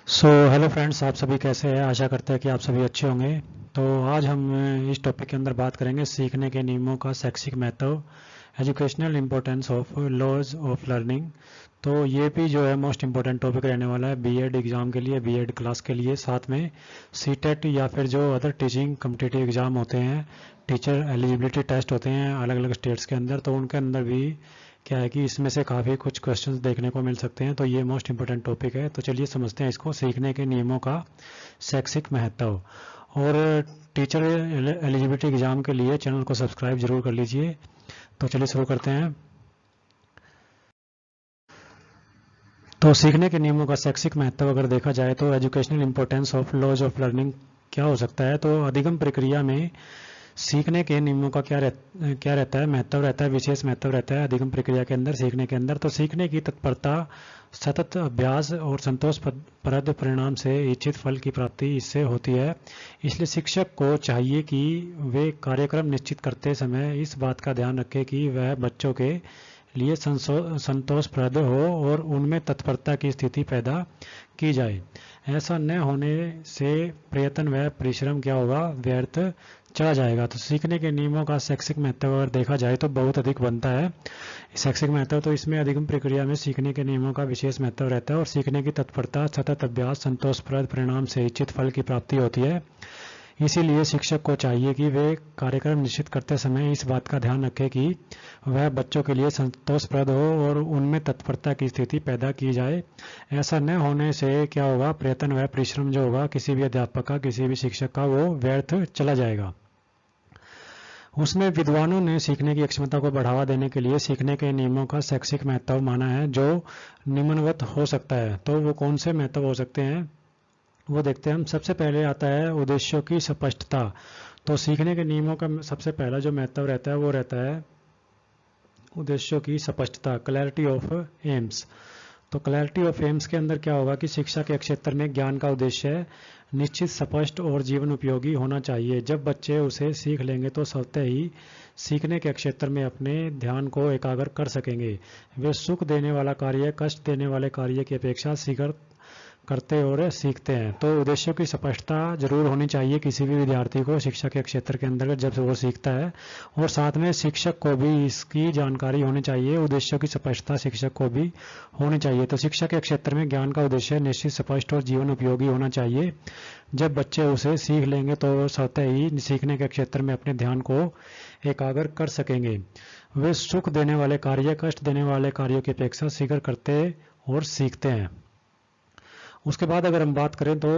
Hello friends, आप सभी कैसे हैं। आशा करते हैं कि आप सभी अच्छे होंगे। तो आज हम इस टॉपिक के अंदर बात करेंगे सीखने के नियमों का शैक्षिक महत्व, educational importance of laws of learning. तो ये भी जो है मोस्ट इम्पोर्टेंट टॉपिक रहने वाला है बीएड एग्ज़ाम के लिए, बीएड क्लास के लिए। साथ में सीटेट या फिर जो अदर टीचिंग कम्पिटिटिव एग्ज़ाम होते हैं, टीचर एलिजिबिलिटी टेस्ट होते हैं अलग अलग स्टेट्स के अंदर, तो उनके अंदर भी क्या है कि इसमें से काफ़ी कुछ क्वेश्चंस देखने को मिल सकते हैं। तो ये मोस्ट इंपॉर्टेंट टॉपिक है। तो चलिए समझते हैं इसको, सीखने के नियमों का शैक्षिक महत्व। और टीचर एलिजिबिलिटी एग्जाम के लिए चैनल को सब्सक्राइब जरूर कर लीजिए। तो चलिए शुरू करते हैं। तो सीखने के नियमों का शैक्षिक महत्व अगर देखा जाए तो educational importance of laws of learning क्या हो सकता है। तो अधिगम प्रक्रिया में सीखने के नियमों का क्या रहता है, महत्व रहता है, विशेष महत्व रहता है अधिगम प्रक्रिया के अंदर, सीखने के अंदर। तो सीखने की तत्परता, सतत अभ्यास और संतोषप्रद परिणाम से इच्छित फल की प्राप्ति इससे होती है। इसलिए शिक्षक को चाहिए कि वे कार्यक्रम निश्चित करते समय इस बात का ध्यान रखें कि वह बच्चों के लिए संतोषप्रद हो और उनमें तत्परता की स्थिति पैदा की जाए। ऐसा न होने से प्रयत्न व परिश्रम क्या होगा, व्यर्थ चला जाएगा। तो सीखने के नियमों का शैक्षिक महत्व अगर देखा जाए तो बहुत अधिक बनता है शैक्षिक महत्व। तो इसमें अधिगम प्रक्रिया में सीखने के नियमों का विशेष महत्व रहता है और सीखने की तत्परता, सतत अभ्यास, संतोषप्रद परिणाम से इच्छित फल की प्राप्ति होती है। इसीलिए शिक्षक को चाहिए कि वे कार्यक्रम निश्चित करते समय इस बात का ध्यान रखें कि वह बच्चों के लिए संतोषप्रद हो और उनमें तत्परता की स्थिति पैदा की जाए। ऐसा न होने से क्या होगा, प्रयत्न व परिश्रम जो होगा किसी भी अध्यापक का, किसी भी शिक्षक का, वो व्यर्थ चला जाएगा। उसमें विद्वानों ने सीखने की क्षमता को बढ़ावा देने के लिए सीखने के नियमों का शैक्षिक महत्व माना है, जो निम्नवत हो सकता है। तो वो कौन से महत्व हो सकते हैं वो देखते हैं हम। सबसे पहले आता है उद्देश्यों की स्पष्टता। तो सीखने के नियमों का सबसे पहला जो महत्व रहता है वो रहता है उद्देश्यों की स्पष्टता, क्लैरिटी ऑफ एम्स। तो क्लैरिटी ऑफ एम्स के अंदर क्या होगा कि शिक्षा के क्षेत्र में ज्ञान का उद्देश्य निश्चित, स्पष्ट और जीवन उपयोगी होना चाहिए। जब बच्चे उसे सीख लेंगे तो स्वतः ही सीखने के क्षेत्र में अपने ध्यान को एकाग्र कर सकेंगे। वे सुख देने वाला कार्य कष्ट देने वाले कार्य की अपेक्षा शीघ्र करते और सीखते हैं। तो उद्देश्यों की स्पष्टता जरूर होनी चाहिए किसी भी विद्यार्थी को शिक्षा के क्षेत्र के अंतर्गत जब वो सीखता है, और साथ में शिक्षक को भी इसकी जानकारी होनी चाहिए। उद्देश्यों की स्पष्टता शिक्षक को भी होनी चाहिए। तो शिक्षा के क्षेत्र में ज्ञान का उद्देश्य निश्चित, स्पष्ट और जीवन उपयोगी होना चाहिए। जब बच्चे उसे सीख लेंगे तो स्वतः ही सीखने के क्षेत्र में अपने ध्यान को एकाग्र कर सकेंगे। वे सुख देने वाले कार्य कष्ट देने वाले कार्यों की अपेक्षा शीघ्र करते और सीखते हैं। उसके बाद अगर हम बात करें तो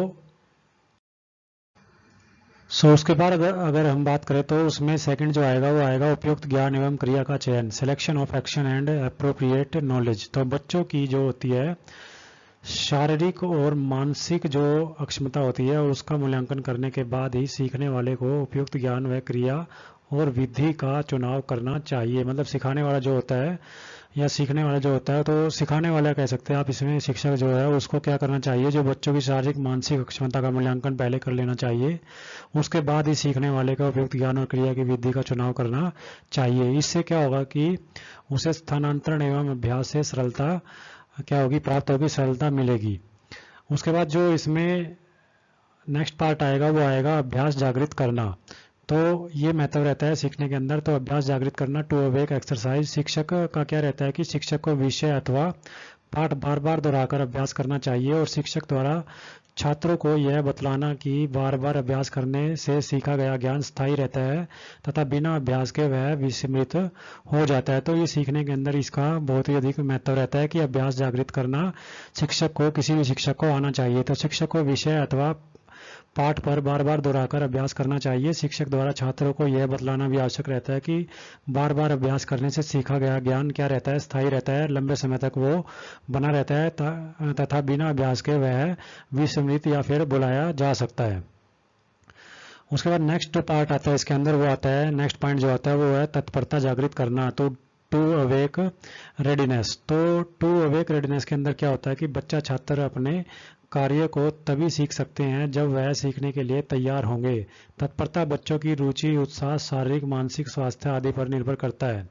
उसके बाद अगर हम बात करें तो उसमें सेकंड जो आएगा वो आएगा उपयुक्त ज्ञान एवं क्रिया का चयन, selection of action and appropriate knowledge. तो बच्चों की जो होती है शारीरिक और मानसिक जो अक्षमता होती है उसका मूल्यांकन करने के बाद ही सीखने वाले को उपयुक्त ज्ञान व क्रिया और विधि का चुनाव करना चाहिए। मतलब सिखाने वाला जो होता है या सीखने वाला जो होता है, तो सिखाने वाला कह सकते हैं आप इसमें, शिक्षक जो है उसको क्या करना चाहिए, जो बच्चों की शारीरिक मानसिक क्षमता का मूल्यांकन पहले कर लेना चाहिए। उसके बाद ही सीखने वाले का उपयुक्त ज्ञान और क्रिया की विधि का चुनाव करना चाहिए। इससे क्या होगा कि उसे स्थानांतरण एवं अभ्यास से सरलता क्या होगी, प्राप्त होगी, सरलता मिलेगी। उसके बाद जो इसमें नेक्स्ट पार्ट आएगा वो आएगा अभ्यास जागृत करना। तो ये महत्व रहता है सीखने के अंदर। तो अभ्यास जागृत करना, टू अवेक एक्सरसाइज। शिक्षक का क्या रहता है कि शिक्षक को विषय अथवा पाठ बार बार दोहराकर अभ्यास करना चाहिए और शिक्षक द्वारा छात्रों को यह बतलाना कि बार बार अभ्यास करने से सीखा गया ज्ञान स्थायी रहता है तथा बिना अभ्यास के वह विस्मृत हो जाता है। तो ये सीखने के अंदर इसका बहुत ही अधिक महत्व रहता है कि अभ्यास जागृत करना शिक्षक को, किसी भी शिक्षक को आना चाहिए। तो शिक्षक को विषय अथवा पाठ पर बार बार दोहराकर अभ्यास करना चाहिए। शिक्षक द्वारा छात्रों को यह बतलाना भी आवश्यक रहता है कि बार बार अभ्यास करने से सीखा गया ज्ञान क्या रहता है, स्थायी रहता है, लंबे समय तक वो बना रहता है तथा बिना अभ्यास के वह विस्मृत या फिर भुलाया जा सकता है। उसके बाद नेक्स्ट पार्ट आता है इसके अंदर, वो आता है नेक्स्ट पॉइंट जो आता है वो है तत्परता जागृत करना। तो टू अवेक रेडीनेस। तो टू अवेक रेडीनेस के अंदर क्या होता है कि बच्चा छात्र अपने कार्य को तभी सीख सकते हैं जब वह सीखने के लिए तैयार होंगे। तत्परता बच्चों की रुचि, उत्साह, शारीरिक मानसिक स्वास्थ्य आदि पर निर्भर करता है।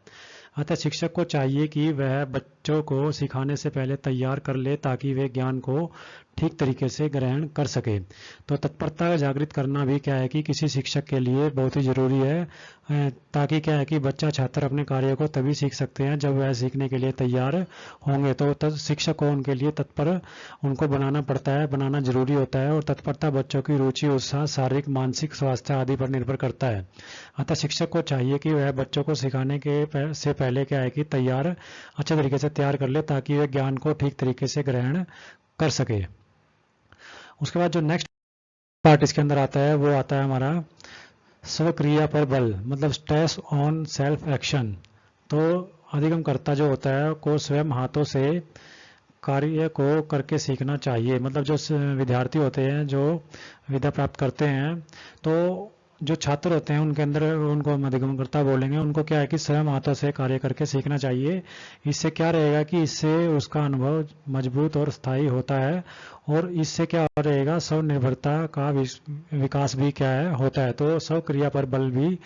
अतः शिक्षक को चाहिए कि वह बच्चों को सिखाने से पहले तैयार कर ले ताकि वे ज्ञान को ठीक तरीके से ग्रहण कर सके। तो तत्परता जागृत करना भी क्या है कि किसी शिक्षक के लिए बहुत ही जरूरी है, ताकि क्या है कि बच्चा छात्र अपने कार्य को तभी सीख सकते हैं जब वह सीखने के लिए तैयार होंगे। तो शिक्षक को उनके लिए तत्पर उनको बनाना पड़ता है, बनाना जरूरी होता है। और तत्परता बच्चों की रुचि, उत्साह, शारीरिक, मानसिक स्वास्थ्य आदि पर निर्भर करता है। अतः शिक्षक को चाहिए कि वह बच्चों को सिखाने के से पहले क्या है कि अच्छे तरीके से तैयार कर ले ताकि वह ज्ञान को ठीक तरीके से ग्रहण कर सके। उसके बाद जो नेक्स्ट पार्ट इसके अंदर आता है वो आता है हमारा स्वक्रिया पर बल, मतलब स्ट्रेस ऑन सेल्फ एक्शन। तो अधिगमकर्ता जो होता है को स्वयं हाथों से कार्य को करके सीखना चाहिए। मतलब जो विद्यार्थी होते हैं जो विद्या प्राप्त करते हैं, तो जो छात्र होते हैं उनके अंदर, उनको हम अधिगमकर्ता बोलेंगे, उनको क्या है कि स्वयं हाथों से कार्य करके सीखना चाहिए। इससे क्या रहेगा कि इससे उसका अनुभव मजबूत और स्थायी होता है, और इससे क्या रहेगा, स्वनिर्भरता का विकास भी क्या है होता है। तो स्वक्रिया पर बल भी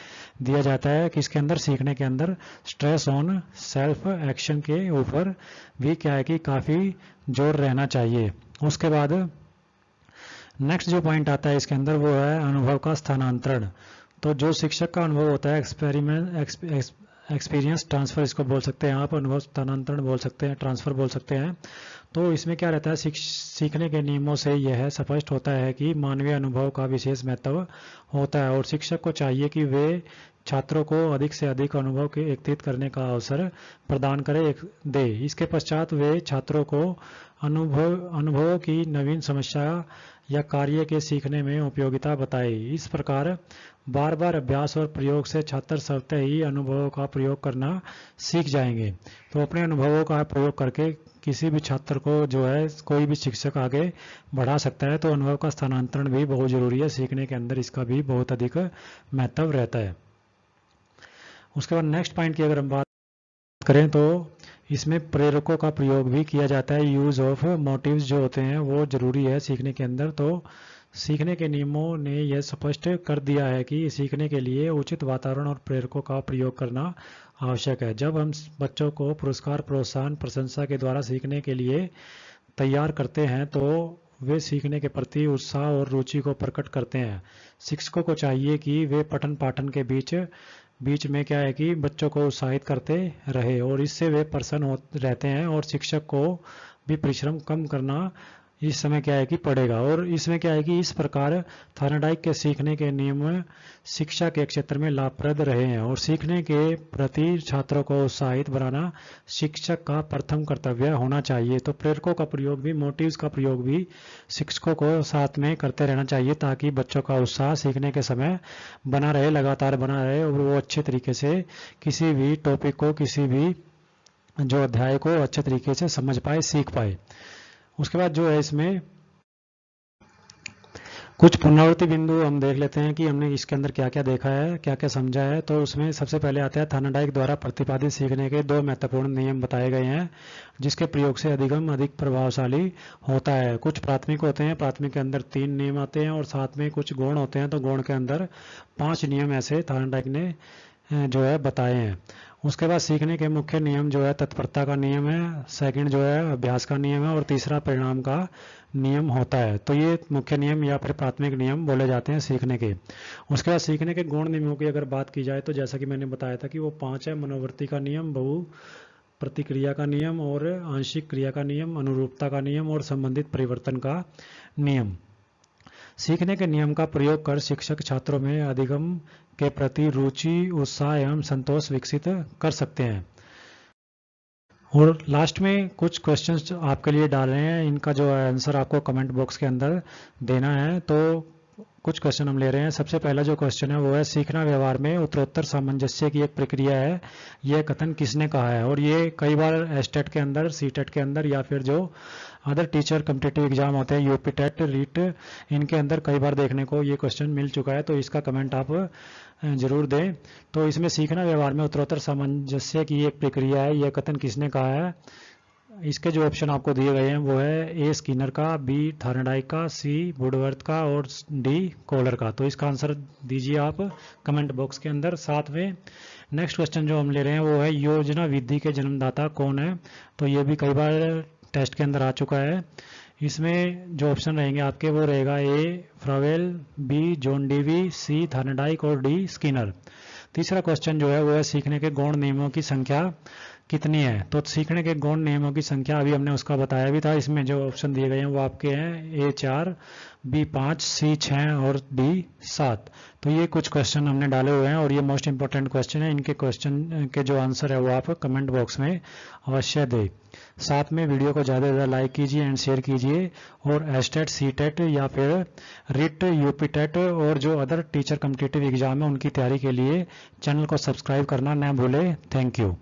दिया जाता है कि इसके अंदर सीखने के अंदर स्ट्रेस ऑन सेल्फ एक्शन के ऊपर भी क्या है कि काफ़ी जोर रहना चाहिए। उसके बाद नेक्स्ट जो पॉइंट आता है इसके अंदर वो है अनुभव का स्थानांतरण। तो जो शिक्षक का अनुभव होता है, एक्सपीरियंस ट्रांसफर इसको बोल सकते हैं आप, अनुभव स्थानांतरण बोल सकते हैं, ट्रांसफर बोल सकते हैं। तो इसमें क्या रहता है, सीखने के नियमों से यह स्पष्ट होता है कि मानवीय अनुभव का विशेष महत्व होता है, और शिक्षक को चाहिए कि वे छात्रों को अधिक से अधिक अनुभव के एकत्रित करने का अवसर प्रदान दे। इसके पश्चात वे छात्रों को अनुभवों की नवीन समस्या या कार्य के सीखने में उपयोगिता बताए। इस प्रकार बार बार अभ्यास और प्रयोग से छात्र स्वतः ही अनुभवों का प्रयोग करना सीख जाएंगे। तो अपने अनुभवों का प्रयोग करके किसी भी छात्र को जो है कोई भी शिक्षक आगे बढ़ा सकता है। तो अनुभव का स्थानांतरण भी बहुत जरूरी है, सीखने के अंदर इसका भी बहुत अधिक महत्व रहता है। उसके बाद नेक्स्ट पॉइंट की अगर हम बात करें तो इसमें प्रेरकों का प्रयोग भी किया जाता है। यूज ऑफ मोटिव्स जो होते हैं वो जरूरी है सीखने के अंदर। तो सीखने के नियमों ने यह स्पष्ट कर दिया है कि सीखने के लिए उचित वातावरण और प्रेरकों का प्रयोग करना आवश्यक है। जब हम बच्चों को पुरस्कार, प्रोत्साहन, प्रशंसा के द्वारा सीखने के लिए तैयार करते हैं तो वे सीखने के प्रति उत्साह और रुचि को प्रकट करते हैं। शिक्षकों को चाहिए कि वे पठन पाठन के बीच में क्या है कि बच्चों को उत्साहित करते रहे, और इससे वे प्रसन्न रहते हैं, और शिक्षक को भी परिश्रम कम करना इस समय क्या है कि पड़ेगा। और इसमें क्या है कि इस प्रकार थॉर्नडाइक के सीखने के नियम शिक्षा के क्षेत्र में लाभप्रद रहे हैं, और सीखने के प्रति छात्रों को उत्साहित बनाना शिक्षक का प्रथम कर्तव्य होना चाहिए। तो प्रेरकों का प्रयोग भी, मोटिव्स का प्रयोग भी शिक्षकों को साथ में करते रहना चाहिए ताकि बच्चों का उत्साह सीखने के समय बना रहे, लगातार बना रहे, और वो अच्छे तरीके से किसी भी टॉपिक को, किसी भी जो अध्याय को अच्छे तरीके से समझ पाए, सीख पाए। उसके बाद जो है इसमें कुछ पुनरावृत्ति बिंदु हम देख लेते हैं कि हमने इसके अंदर क्या क्या देखा है, क्या क्या समझा है। तो उसमें सबसे पहले आता है थॉर्नडाइक द्वारा प्रतिपादित सीखने के 2 महत्वपूर्ण नियम बताए गए हैं जिसके प्रयोग से अधिगम अधिक प्रभावशाली होता है। कुछ प्राथमिक होते हैं, प्राथमिक के अंदर 3 नियम आते हैं, और साथ में कुछ गौण होते हैं, तो गौण के अंदर 5 नियम ऐसे थॉर्नडाइक ने जो है बताए हैं। उसके बाद सीखने के मुख्य नियम जो है तत्परता का नियम है, सेकंड जो है अभ्यास का नियम है, और तीसरा परिणाम का नियम होता है। तो ये मुख्य नियम या फिर प्राथमिक नियम बोले जाते हैं सीखने के। उसके बाद सीखने के गुण नियमों की अगर बात की जाए तो जैसा कि मैंने बताया था कि वो 5 है। मनोवृत्ति का नियम, बहु प्रतिक्रिया का नियम, और आंशिक क्रिया का नियम, अनुरूपता का नियम, और संबंधित परिवर्तन का नियम। सीखने के नियम का प्रयोग कर शिक्षक छात्रों में अधिगम के प्रति रुचि, उत्साह एवं संतोष विकसित कर सकते हैं। और लास्ट में कुछ क्वेश्चंस आपके लिए डाल रहे हैं, इनका जो आंसर आपको कमेंट बॉक्स के अंदर देना है। तो कुछ क्वेश्चन हम ले रहे हैं। सबसे पहला जो क्वेश्चन है वो है, सीखना व्यवहार में उत्तरोत्तर सामंजस्य की एक प्रक्रिया है, यह कथन किसने कहा है। और ये कई बार एस्टेट के अंदर, सीटेट के अंदर, या फिर जो अदर टीचर कॉम्पिटिटिव एग्जाम होते हैं, यूपी टेट, रीट, इनके अंदर कई बार देखने को ये क्वेश्चन मिल चुका है। तो इसका कमेंट आप जरूर दें। तो इसमें सीखना व्यवहार में उत्तरोत्तर सामंजस्य की एक प्रक्रिया है, यह कथन किसने कहा है। इसके जो ऑप्शन आपको दिए गए हैं वो है ए स्किनर का, बी थॉर्नडाइक का, सी वुडवर्थ का, और डी कोलर का। तो इसका आंसर दीजिए आप कमेंट बॉक्स के अंदर। साथ में नेक्स्ट क्वेश्चन जो हम ले रहे हैं वो है योजना विधि के जन्मदाता कौन है। तो ये भी कई बार टेस्ट के अंदर आ चुका है। इसमें जो ऑप्शन रहेंगे आपके वो रहेगा ए फ्रावेल, बी जॉन डीवी, सी थार्नडाइक और डी स्किनर। तीसरा क्वेश्चन जो है वो है सीखने के गौण नियमों की संख्या कितनी है। तो सीखने के गौण नियमों की संख्या अभी हमने उसका बताया भी था। इसमें जो ऑप्शन दिए गए हैं वो आपके हैं ए 4, बी 5, सी 6 और डी 7। तो ये कुछ क्वेश्चन हमने डाले हुए हैं और ये मोस्ट इंपॉर्टेंट क्वेश्चन है। इनके क्वेश्चन के जो आंसर है वो आप कमेंट बॉक्स में अवश्य दें। साथ में वीडियो को ज़्यादा से ज़्यादा लाइक कीजिए एंड शेयर कीजिए और एस्टेट, सीटेट या फिर रिट, यूपीटेट और जो अदर टीचर कॉम्पिटिटिव एग्जाम है उनकी तैयारी के लिए चैनल को सब्सक्राइब करना न भूलें। Thank you.